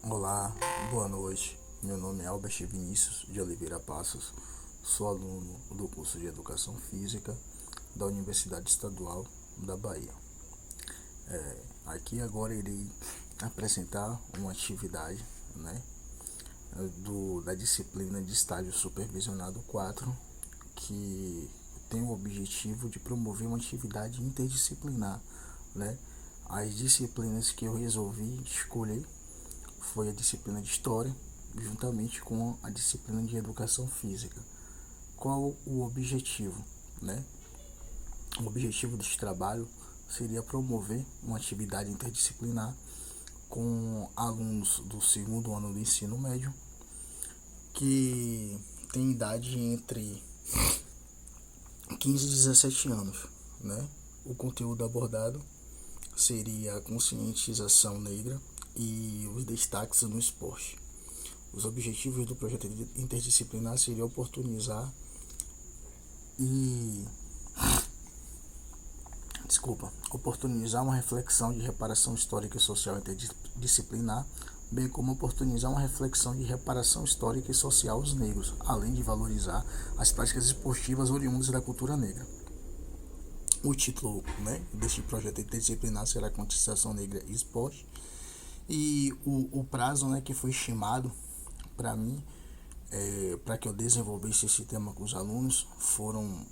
Olá, boa noite. Meu nome é Albert Vinícius de Oliveira Passos. Sou aluno do curso de Educação Física da Universidade Estadual da Bahia. Aqui agora irei apresentar uma atividade, da disciplina de estágio supervisionado 4, que tem o objetivo de promover uma atividade interdisciplinar, né? As disciplinas que eu resolvi escolher foi a disciplina de História, juntamente com a disciplina de Educação Física. Qual o objetivo, né? O objetivo deste trabalho seria promover uma atividade interdisciplinar com alunos do segundo ano do ensino médio que tem idade entre 15 e 17 anos, né? O conteúdo abordado seria a conscientização negra e os destaques no esporte. Os objetivos do projeto interdisciplinar seriam e oportunizar uma reflexão de reparação histórica e social interdisciplinar, bem como oportunizar uma reflexão de reparação histórica e social aos negros, além de valorizar as práticas esportivas oriundas da cultura negra. O título, deste projeto interdisciplinar será Conscientização Negra e Esporte, e o prazo, que foi estimado para mim, para que eu desenvolvesse esse tema com os alunos, foram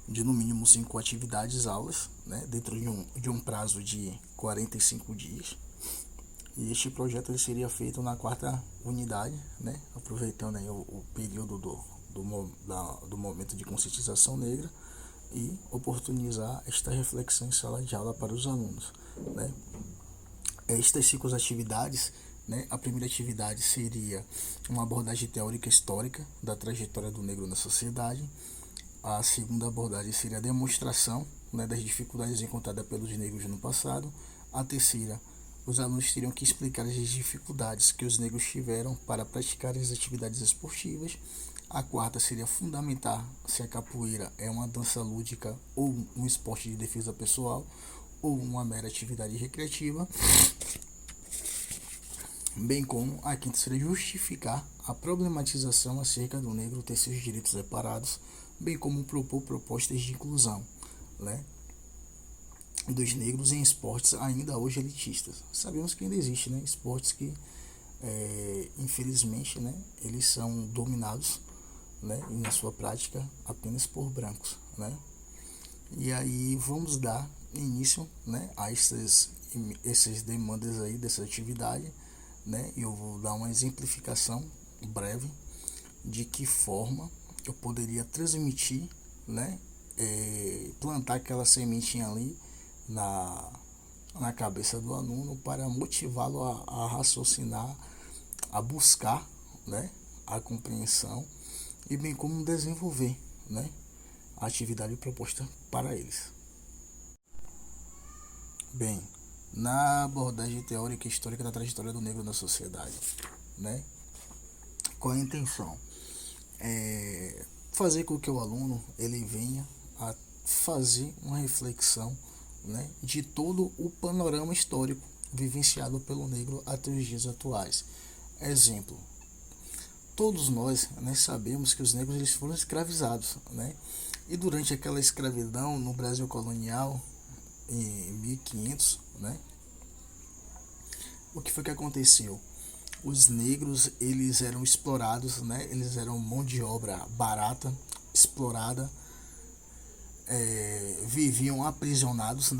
de no mínimo 5 atividades, aulas, dentro de um prazo de 45 dias. E este projeto ele seria feito na quarta unidade, aproveitando aí o período do momento de conscientização negra e oportunizar esta reflexão em sala de aula para os alunos. Estas 5 atividades, a primeira atividade seria uma abordagem teórica histórica da trajetória do negro na sociedade. A segunda abordagem seria a demonstração, das dificuldades encontradas pelos negros no passado. A terceira, os alunos teriam que explicar as dificuldades que os negros tiveram para praticar as atividades esportivas. A quarta seria fundamentar se a capoeira é uma dança lúdica ou um esporte de defesa pessoal ou uma mera atividade recreativa. Bem como a quinta seria justificar a problematização acerca do negro ter seus direitos reparados, bem como propor propostas de inclusão, dos negros em esportes ainda hoje elitistas. Sabemos que ainda existe, esportes que infelizmente, eles são dominados, e na sua prática apenas por brancos, E aí vamos dar início, a essas demandas aí dessa atividade, e eu vou dar uma exemplificação breve de que forma eu poderia transmitir, plantar aquela sementinha ali na cabeça do aluno para motivá-lo a raciocinar, a buscar, a compreensão e bem como desenvolver, a atividade proposta para eles. Bem, na abordagem teórica e histórica da trajetória do negro na sociedade, qual é a intenção? Fazer com que o aluno ele venha a fazer uma reflexão, de todo o panorama histórico vivenciado pelo negro até os dias atuais. Exemplo, todos nós, sabemos que os negros eles foram escravizados, e durante aquela escravidão no Brasil colonial em 1500, o que foi que aconteceu? Os negros eles eram explorados, eles eram mão de obra barata, explorada, viviam aprisionados,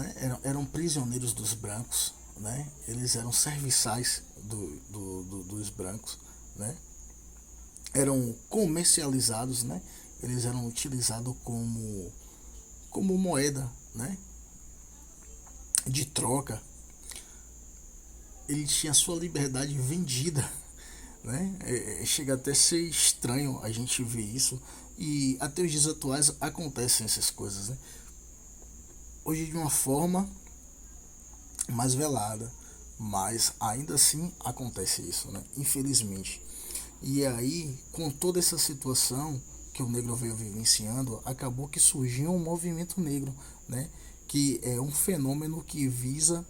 eram prisioneiros dos brancos, eles eram serviçais dos brancos, eram comercializados, eles eram utilizados como moeda, de troca. Ele tinha sua liberdade vendida, chega até a ser estranho a gente ver isso, e até os dias atuais acontecem essas coisas, hoje de uma forma mais velada, mas ainda assim acontece isso, infelizmente. E aí, com toda essa situação que o negro veio vivenciando, acabou que surgiu um movimento negro, que é um fenômeno que visa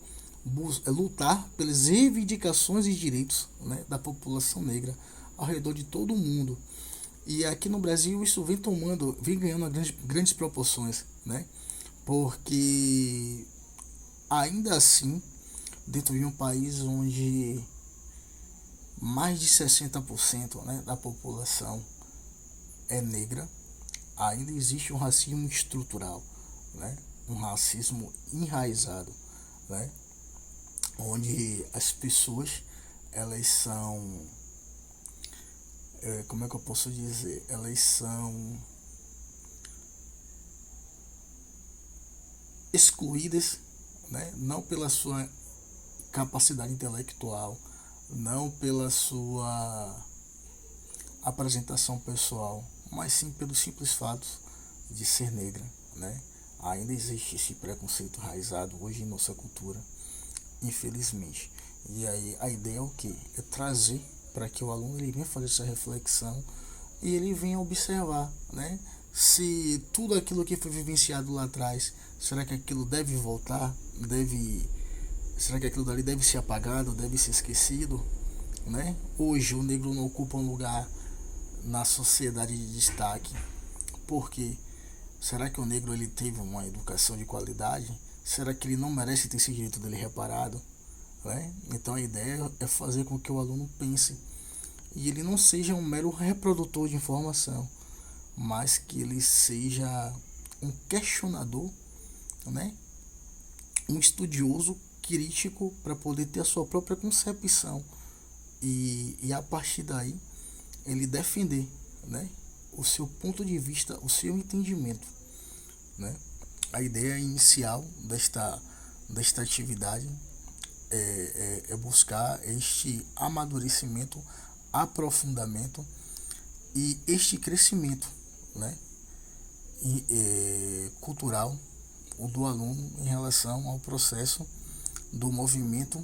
lutar pelas reivindicações e direitos, né, da população negra ao redor de todo o mundo. E aqui no Brasil isso vem ganhando grandes proporções, né? Porque ainda assim, dentro de um país onde mais de 60%, né, da população é negra, ainda existe um racismo estrutural, né? Um racismo enraizado, né? Onde as pessoas elas são, como é que eu posso dizer, elas são excluídas, né? Não pela sua capacidade intelectual, não pela sua apresentação pessoal, mas sim pelo simples fato de ser negra, né? Ainda existe esse preconceito enraizado hoje em nossa cultura, infelizmente. E aí a ideia é o quê? É trazer para que o aluno ele venha fazer essa reflexão e ele venha observar, né? Se tudo aquilo que foi vivenciado lá atrás, será que aquilo deve voltar? Será que aquilo dali deve ser apagado, deve ser esquecido? Né? Hoje o negro não ocupa um lugar na sociedade de destaque. Por quê? Será que o negro ele teve uma educação de qualidade? Será que ele não merece ter esse direito dele reparado? Né? Então a ideia é fazer com que o aluno pense e ele não seja um mero reprodutor de informação, mas que ele seja um questionador, né? Um estudioso crítico para poder ter a sua própria concepção e a partir daí ele defender, né, o seu ponto de vista, o seu entendimento, né? A ideia inicial desta atividade é buscar este amadurecimento, aprofundamento e este crescimento, né, cultural do aluno em relação ao processo do movimento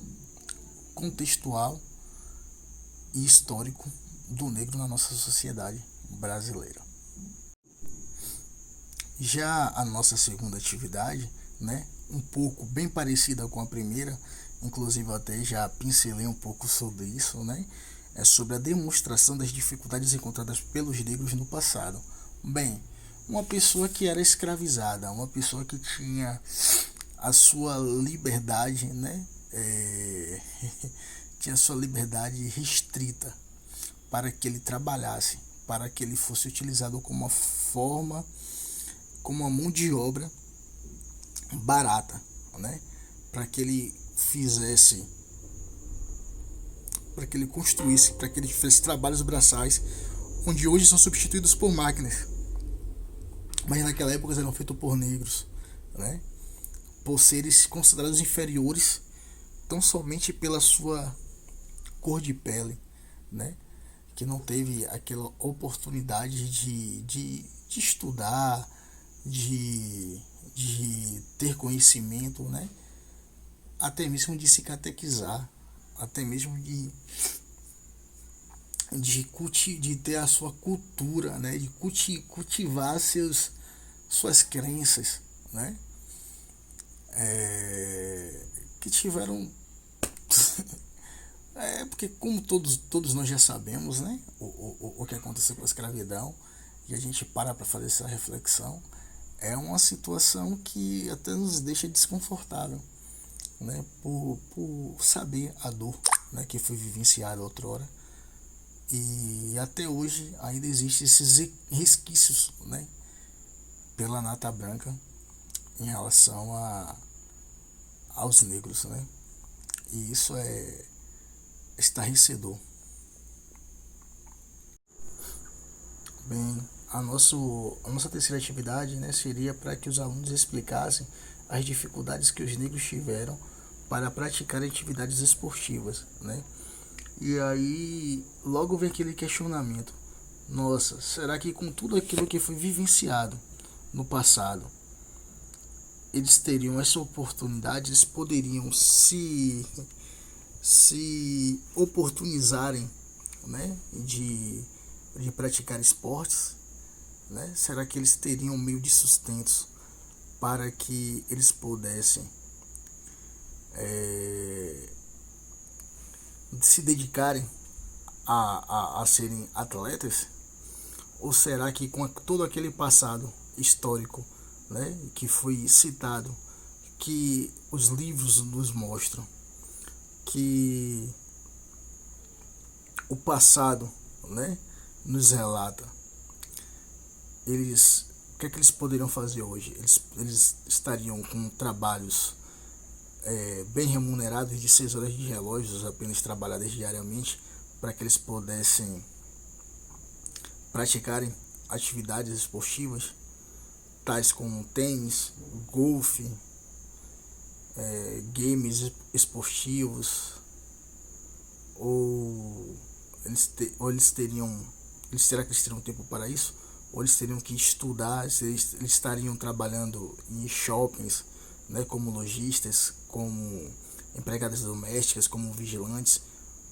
contextual e histórico do negro na nossa sociedade brasileira. Já a nossa segunda atividade, né, um pouco bem parecida com a primeira, inclusive eu até já pincelei um pouco sobre isso, né, é sobre a demonstração das dificuldades encontradas pelos negros no passado. Bem, uma pessoa que era escravizada, uma pessoa que tinha a sua liberdade, né, tinha a sua liberdade restrita para que ele trabalhasse, para que ele fosse utilizado como uma mão de obra barata, né, para que ele fizesse, para que ele construísse, para que ele fizesse trabalhos braçais, onde hoje são substituídos por máquinas, mas naquela época eram feitos por negros, né, por seres considerados inferiores tão somente pela sua cor de pele, né, que não teve aquela oportunidade de estudar, de ter conhecimento, né, até mesmo de se catequizar, até mesmo de ter a sua cultura, né, de cultivar suas crenças, né, que tiveram porque como todos nós já sabemos, né, o que aconteceu com a escravidão, e a gente para fazer essa reflexão, é uma situação que até nos deixa desconfortável, né, por saber a dor, né, que foi vivenciada outrora, e até hoje ainda existem esses resquícios, né, pela nata branca em relação aos negros, né, e isso é estarrecedor. Bem, a nossa terceira atividade, né, seria para que os alunos explicassem as dificuldades que os negros tiveram para praticar atividades esportivas, né? E aí logo vem aquele questionamento: nossa, será que com tudo aquilo que foi vivenciado no passado, eles teriam essa oportunidade, eles poderiam se oportunizarem, né, de praticar esportes, né? Será que eles teriam meio de sustento para que eles pudessem se dedicarem a serem atletas? Ou será que com todo aquele passado histórico, né, que foi citado, que os livros nos mostram, que o passado, né, nos relata, o que é que eles poderiam fazer hoje? Eles estariam com trabalhos bem remunerados de 6 horas de relógios apenas trabalhadas diariamente, para que eles pudessem praticarem atividades esportivas tais como tênis, golfe, games esportivos, ou será que eles teriam tempo para isso? Ou eles teriam que estudar? Eles estariam trabalhando em shoppings, né, como lojistas, como empregadas domésticas, como vigilantes,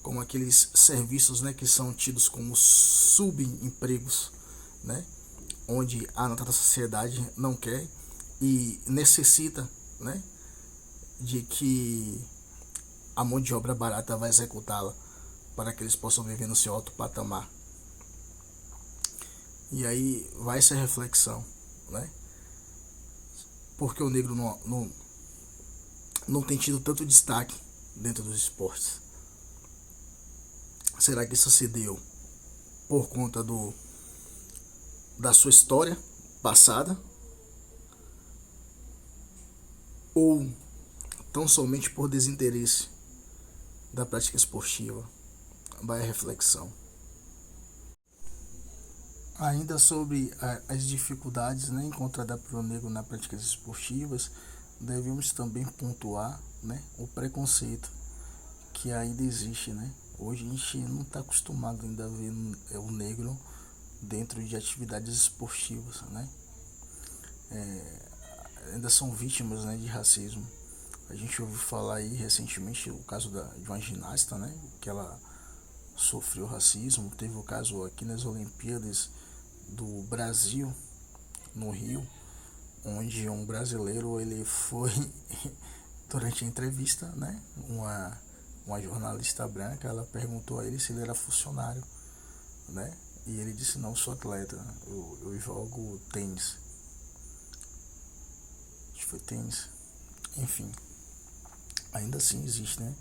como aqueles serviços, né, que são tidos como subempregos, né, onde a nossa sociedade não quer e necessita, né, de que a mão de obra barata vai executá-la para que eles possam viver no seu alto patamar. E aí vai essa reflexão, né? Porque o negro não tem tido tanto destaque dentro dos esportes. Será que isso se deu por conta da sua história passada? Ou tão somente por desinteresse da prática esportiva? Vai a reflexão. Ainda sobre as dificuldades, né, encontradas pelo negro nas práticas esportivas, devemos também pontuar, né, o preconceito que ainda existe, né? Hoje a gente não está acostumado ainda a ver o negro dentro de atividades esportivas, né? Ainda são vítimas, né, de racismo. A gente ouviu falar aí recentemente o caso de uma ginasta, né, que ela sofreu racismo. Teve o caso aqui nas Olimpíadas do Brasil, no Rio, onde um brasileiro ele foi durante a entrevista, né, uma jornalista branca, ela perguntou a ele se ele era funcionário, né, e ele disse: não, sou atleta, eu jogo tênis. Acho que foi tênis, enfim. Ainda assim existe, né?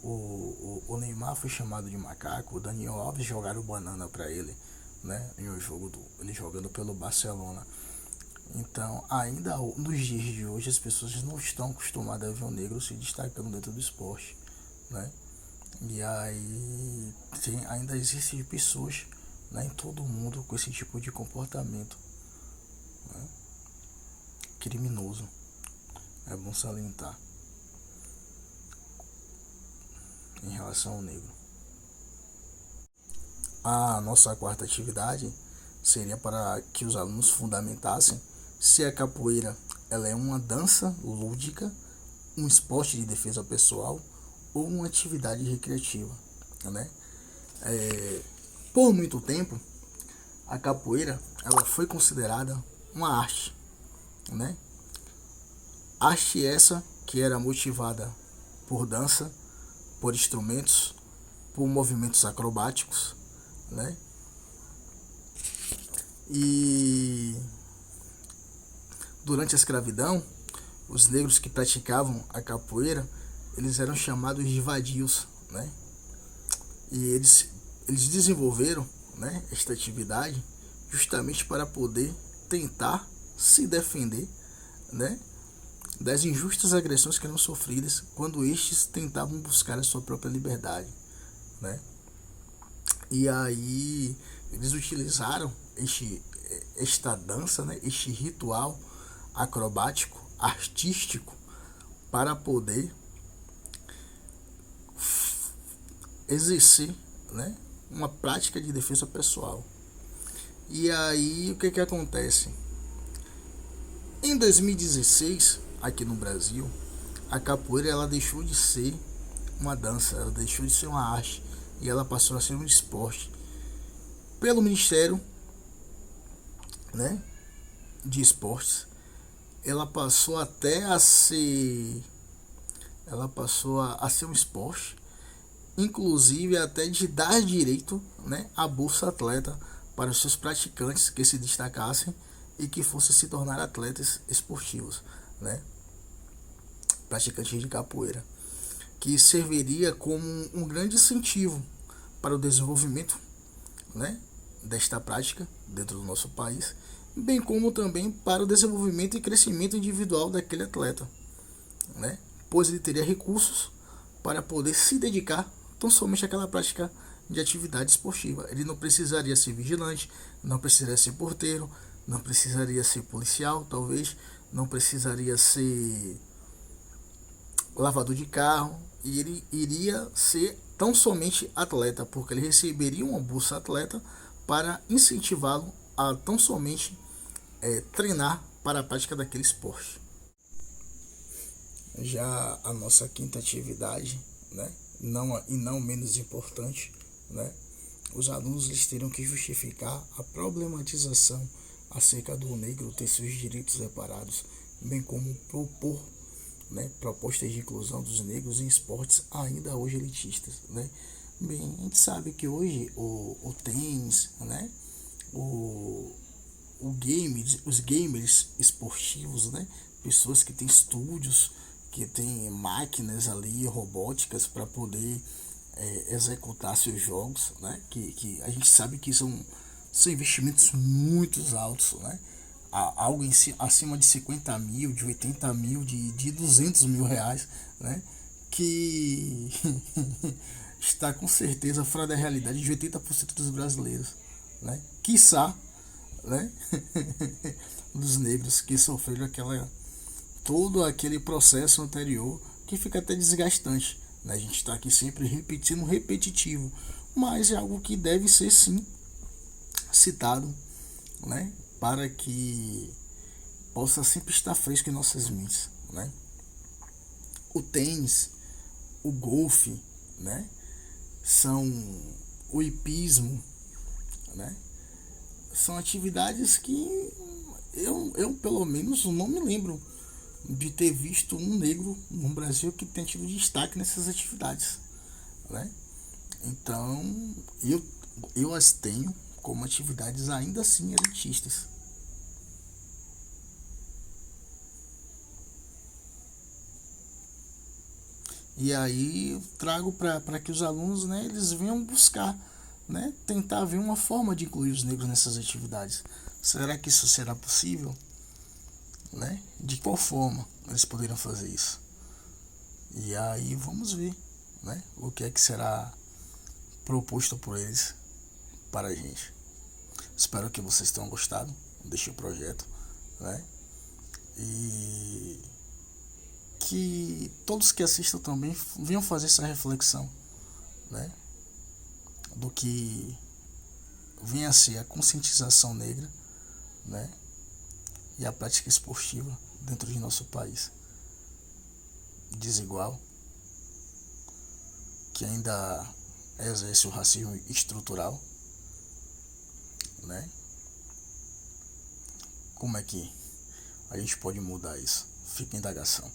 O Neymar foi chamado de macaco, o Daniel Alves jogaram banana para ele, né, em um jogo ele jogando pelo Barcelona. Então, ainda nos dias de hoje, as pessoas não estão acostumadas a ver o negro se destacando dentro do esporte, né? E aí ainda existem pessoas, né, em todo mundo com esse tipo de comportamento, né, criminoso. É bom salientar em relação ao negro. A nossa quarta atividade seria para que os alunos fundamentassem se a capoeira ela é uma dança lúdica, um esporte de defesa pessoal ou uma atividade recreativa, né? Por muito tempo, a capoeira ela foi considerada uma arte, né? Arte essa que era motivada por dança, por instrumentos, por movimentos acrobáticos, né? E durante a escravidão, os negros que praticavam a capoeira, eles eram chamados de vadios, né? E eles desenvolveram, né, esta atividade justamente para poder tentar se defender, né, das injustas agressões que eram sofridas quando estes tentavam buscar a sua própria liberdade, né? E aí eles utilizaram esta dança, né, este ritual acrobático, artístico, para poder exercer, né, uma prática de defesa pessoal. E aí o que acontece? Em 2016, aqui no Brasil, a capoeira ela deixou de ser uma dança, ela deixou de ser uma arte e ela passou a ser um esporte pelo Ministério, né, de Esportes. Ela passou até a ser ela passou a ser um esporte, inclusive até de dar direito, né, a Bolsa Atleta para os seus praticantes que se destacassem e que fossem se tornar atletas esportivos, né, praticantes de capoeira, que serviria como um grande incentivo para o desenvolvimento, né, desta prática dentro do nosso país, bem como também para o desenvolvimento e crescimento individual daquele atleta, né, pois ele teria recursos para poder se dedicar tão somente àquela prática de atividade esportiva. Ele não precisaria ser vigilante, não precisaria ser porteiro, não precisaria ser policial, talvez, não precisaria ser lavador de carro, e ele iria ser tão somente atleta, porque ele receberia uma bolsa atleta para incentivá-lo a tão somente treinar para a prática daquele esporte. Já a nossa quinta atividade, né, não menos importante, né, os alunos eles terão que justificar a problematização acerca do negro ter seus direitos reparados, bem como propor, né, propostas de inclusão dos negros em esportes ainda hoje elitistas, né. Bem, a gente sabe que hoje o tênis, né, os gamers esportivos, né, pessoas que têm estúdios, que têm máquinas ali robóticas para poder executar seus jogos, né, que a gente sabe que são investimentos muito altos, né, algo acima de 50 mil, de 80 mil, de 200 mil reais, né, que está com certeza fora da realidade de 80% dos brasileiros, né, quiçá, né, dos negros que sofreram todo aquele processo anterior, que fica até desgastante, né? A gente está aqui sempre repetindo, repetitivo, mas é algo que deve ser sim citado, né, para que possa sempre estar fresco em nossas mentes, né? O tênis, o golfe, né, são o hipismo, né, são atividades que eu pelo menos não me lembro de ter visto um negro no Brasil que tenha tido destaque nessas atividades, né? Então eu as tenho como atividades ainda assim elitistas. E aí eu trago para que os alunos, né, eles venham buscar, né, tentar ver uma forma de incluir os negros nessas atividades. Será que isso será possível? Né? De qual forma eles poderiam fazer isso? E aí vamos ver, né, o que é que será proposto por eles para a gente. Espero que vocês tenham gostado deste projeto, né? E que todos que assistam também venham fazer essa reflexão, né, do que venha a ser a conscientização negra, né, e a prática esportiva dentro de nosso país desigual, que ainda exerce o racismo estrutural, né? Como é que a gente pode mudar isso? Fica a indagação.